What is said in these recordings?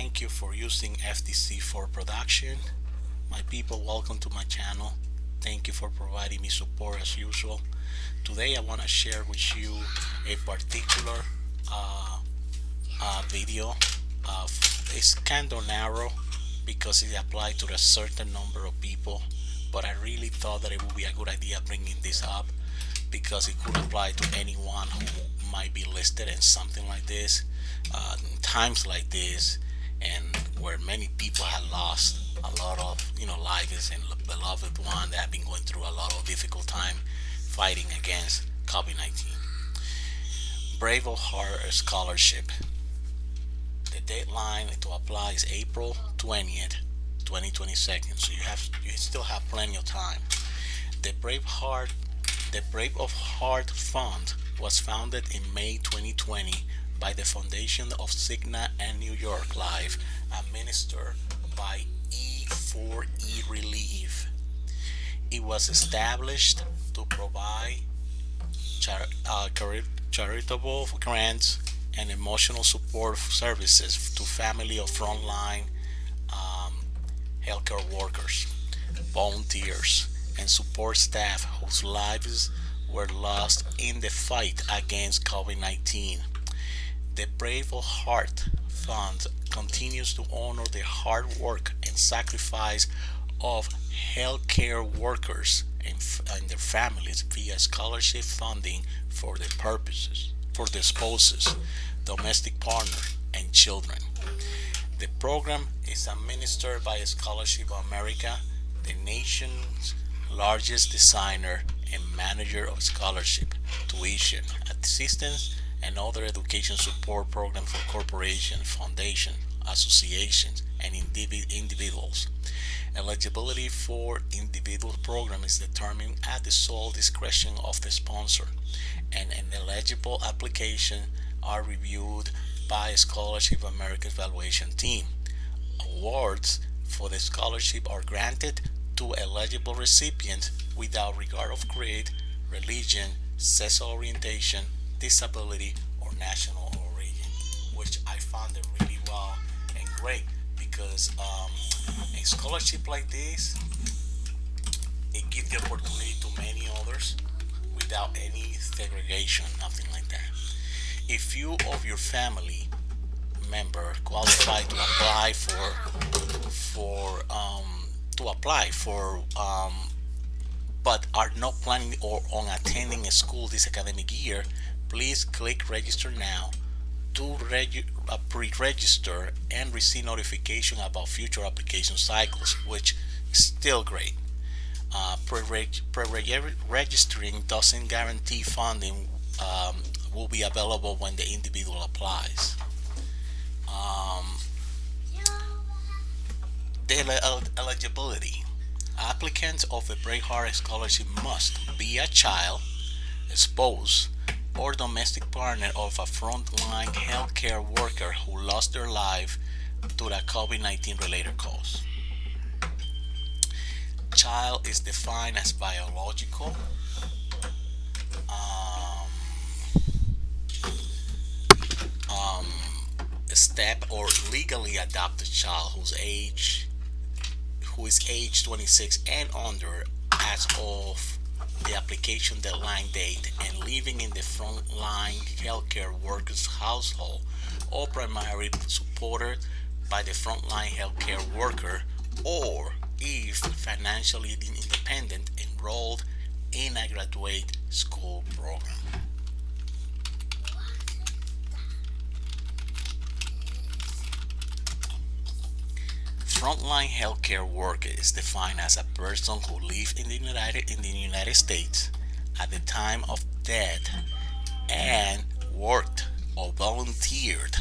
Thank you for using FTC for production. My people, welcome to my channel. Thank you for providing me support as usual. Today I want to share with you a particular uh, video. It's kind of narrow because it applies to a certain number of people, but I really thought that it would be a good idea bringing this up because it could apply to anyone who might be listed in something like this. In times like this, and where many people have lost a lot of lives and beloved one that have been going through a lot of difficult time fighting against COVID-19. Brave of Heart Scholarship. The deadline to apply is April 20th, 2022. So you still have plenty of time. The Brave of Heart Fund was founded in May 2020 by the Foundation of Cigna and New York Life, administered by E4E Relief. It was established to provide charitable grants and emotional support services to family of frontline um, healthcare workers, volunteers, and support staff whose lives were lost in the fight against COVID-19. The Brave of Heart Fund continues to honor the hard work and sacrifice of healthcare workers and their families via scholarship funding for the purposes for the spouses, domestic partner, and children. The program is administered by Scholarship America, the nation's largest designer and manager of scholarship, tuition, assistance, and other education support programs for corporations, foundations, associations, and individuals. Eligibility for individual program is determined at the sole discretion of the sponsor, and an eligible application are reviewed by Scholarship America's evaluation team. Awards for the scholarship are granted to eligible recipients without regard of grade, religion, sexual orientation, disability, or national origin, which I found it really well and great because a scholarship like this, it gives the opportunity to many others without any segregation, nothing like that. If you of your family member qualify to apply for but are not planning or on attending a school this academic year, please click register now to pre-register and receive notification about future application cycles, which is still great. Pre-registering doesn't guarantee funding will be available when the individual applies. Um, the eligibility. Applicants of the Brave Heart Scholarship must be a child, spouse, or domestic partner of a frontline healthcare worker who lost their life to the COVID-19 related cause. Child is defined as biological, um, um, step or legally adopted child who is age 26 and under as of the application deadline date and living in the frontline healthcare workers household or primarily supported by the frontline healthcare worker, or if financially independent, enrolled in a graduate school program. Frontline healthcare worker is defined as a person who lived in the United States at the time of death and worked or volunteered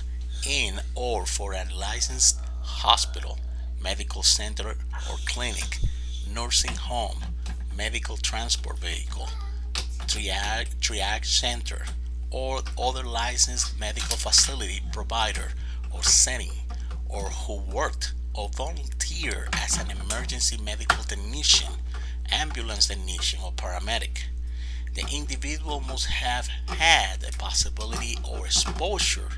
in or for a licensed hospital, medical center or clinic, nursing home, medical transport vehicle, triage center, or other licensed medical facility provider or setting, or who worked or volunteered as an emergency medical technician, ambulance technician, or paramedic. The individual must have had a possibility or exposure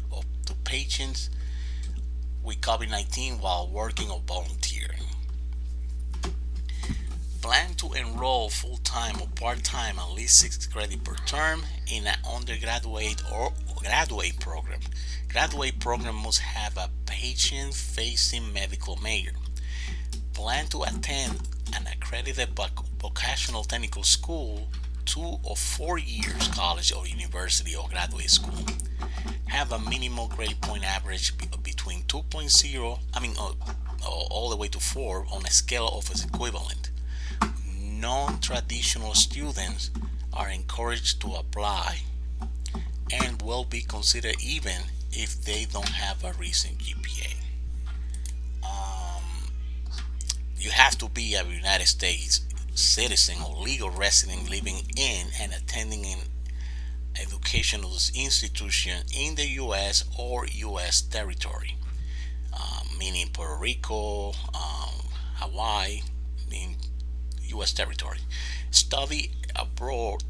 to patients with COVID-19 while working or volunteering. Plan to enroll full-time or part-time at least 6 credits per term in an undergraduate or graduate program. Graduate program must have a patient-facing medical major. Plan to attend an accredited vocational technical school, 2 or 4 years college or university or graduate school. Have a minimal grade point average between 2.0, all the way to 4 on a scale of its equivalent. Non-traditional students are encouraged to apply and will be considered even if they don't have a recent GPA. You have to be a United States citizen or legal resident living in and attending an educational institution in the U.S. or U.S. territory, meaning Puerto Rico, Hawaii, in U.S. territory. Study abroad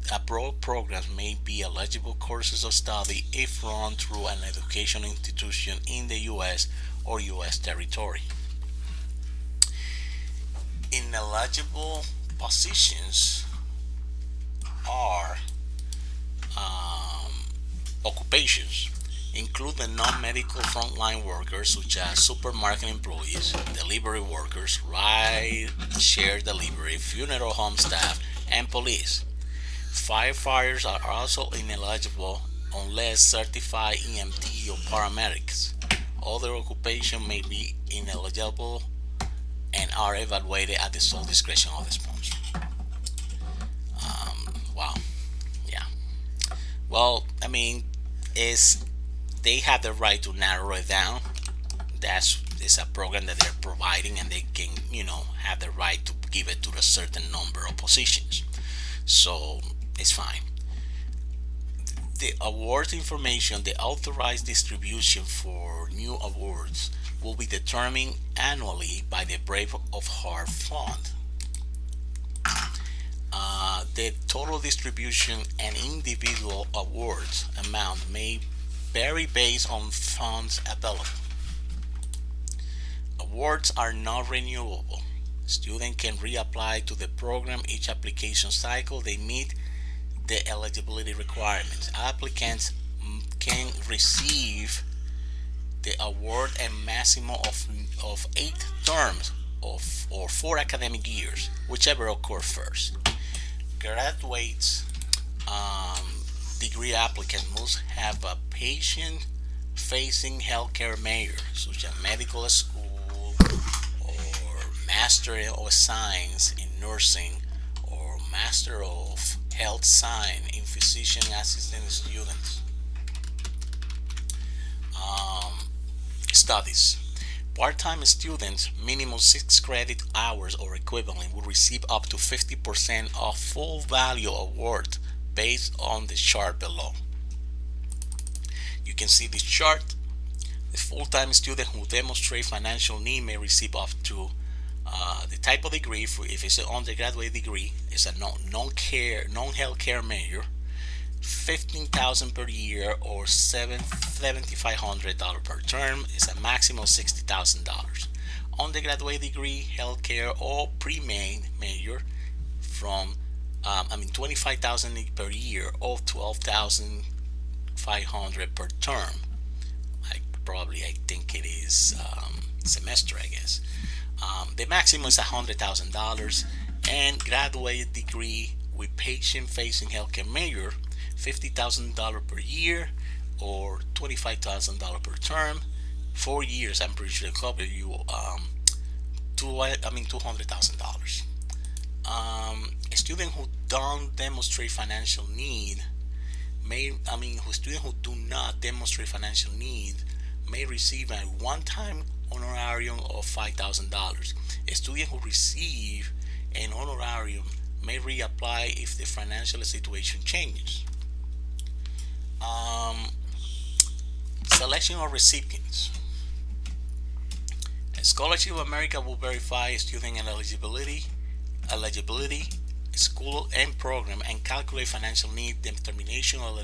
programs may be eligible courses of study if run through an educational institution in the U.S. or U.S. territory. Ineligible positions are occupations include the non-medical frontline workers such as supermarket employees, delivery workers, ride-share delivery, funeral home staff, and police. Firefighters are also ineligible unless certified EMT or paramedics. Other occupations may be ineligible and are evaluated at the sole discretion of the sponsor. Wow. Yeah. Well, is they have the right to narrow it down. It's a program that they're providing, and they can, have the right to give it to a certain number of positions. So it's fine. The award information, the authorized distribution for new awards will be determined annually by the Brave of Heart Fund. The total distribution and individual awards amount may vary based on funds available. Awards are not renewable. Students can reapply to the program each application cycle they meet the eligibility requirements. Applicants can receive the award a maximum of 8 terms or 4 academic years, whichever occur first. Graduates degree applicants must have a patient-facing healthcare major, such as medical school or Master of Science in Nursing or Master of Health Science in Physician Assistant students. Studies. Part-time students, minimum 6 credit hours or equivalent, will receive up to 50% of full value award based on the chart below. You can see this chart. The full-time student who demonstrate financial need may receive up to the type of degree. If it's an undergraduate degree, it's a non-healthcare major, $15,000 per year or $7,500 per term is a maximum of $60,000. Undergraduate degree, healthcare or pre-med major from $25,000 per year or $12,500 per term. I think it is semester, I guess. The maximum is $100,000, and graduate degree with patient-facing healthcare major, $50,000 per year or $25,000 per term. 4 years, I'm pretty sure, cover you $200,000. A student who don't demonstrate financial need students who do not demonstrate financial need may receive a one-time honorarium of $5,000. A student who receive an honorarium may reapply if the financial situation changes. Selection of recipients. Scholarship of America will verify student eligibility, school and program, and calculate financial need. Determination of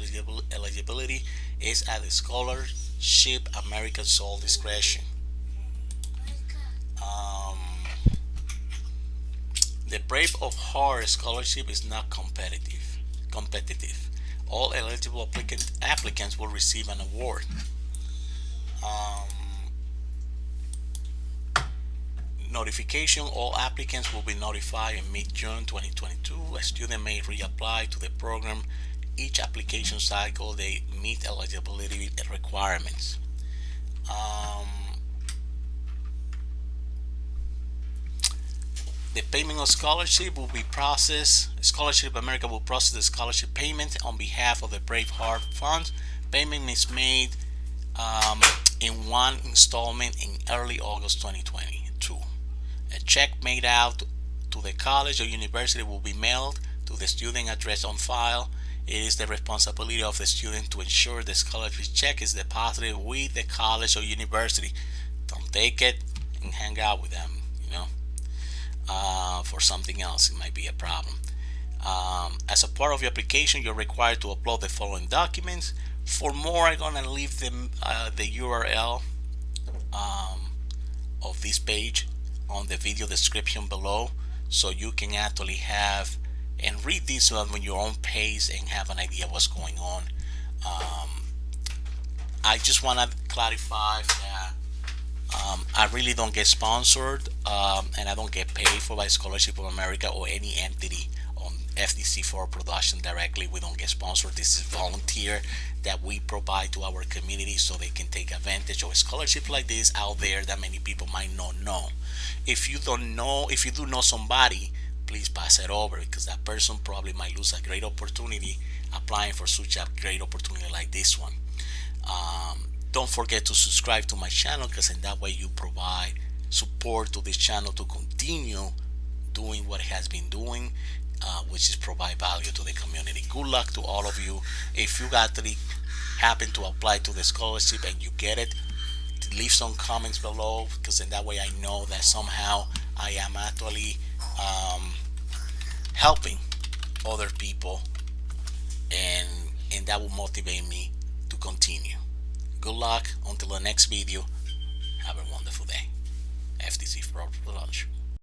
eligibility is at the Scholarship America's sole discretion. The Brave of Heart scholarship is not competitive. All eligible applicants will receive an award. Um, Notification: all applicants will be notified in mid-June 2022. A student may reapply to the program each application cycle they meet eligibility requirements. Um, the payment of scholarship will be processed. Scholarship America will process the scholarship payment on behalf of the Brave Heart Fund. Payment is made in one installment in early August 2022. A check made out to the college or university will be mailed to the student address on file. It is the responsibility of the student to ensure the scholarship check is deposited with the college or university. Don't take it and hang out with them, for something else. It might be a problem. As a part of your application, you're required to upload the following documents. For more, I'm gonna leave them the URL of this page on the video description below, so you can actually have and read this one on your own pace and have an idea what's going on. I just want to clarify that I really don't get sponsored, and I don't get paid for by Scholarship of America or any entity on FDC for production directly. We don't get sponsored. This is volunteer that we provide to our community so they can take advantage of a scholarship like this out there that many people might not know. If you do know somebody, please pass it over, because that person probably might lose a great opportunity applying for such a great opportunity like this one. Don't forget to subscribe to my channel, because in that way you provide support to this channel to continue doing what it has been doing, which is provide value to the community. Good luck to all of you. If you actually happen to apply to the scholarship and you get it, leave some comments below, because in that way I know that somehow I am actually helping other people, and that will motivate me to continue. Good luck until the next video. Have a wonderful day. FTC for lunch.